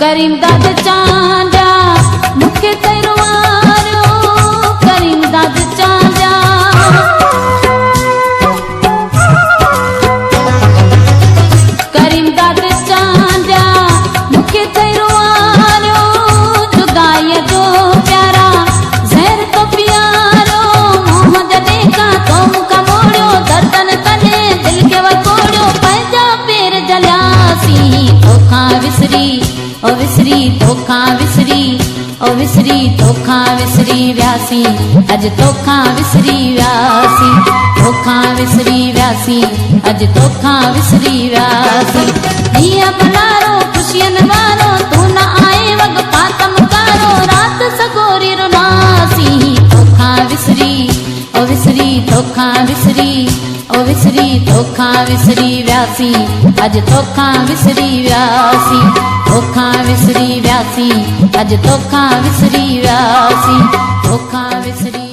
करीम दाद चांदा मुखे तेरवारो करीम दाद चांदा करीम दाद चांदा मुखे तेरवारो जुदाई जो प्यारा जहर तो प्यारो मोहम्मद देखा तो मुका मोड़ो दर्दन तने दिल के वकोड़ो पैजा पेर जलासी धोखा विसरी ओ विसरी धोखा विसरी ओ विसरी धोखा विसरी व्यासी अज धोखा विसरी व्यासी धोखा विसरी व्यासी अज धोखा विसरी व्यासी दिया बनारो खुशियन वारो तू न आए वग पातम कारो रात सगोरी रुनासी धोखा विसरी ओ विसरी धोखा विसरी ओ विसरी धोखा विसरी व्यासी अज धोखा विसरी व्यासी धोखा विसरी व्यासी अज धोखा विसरी व्यासी धोखा विसरी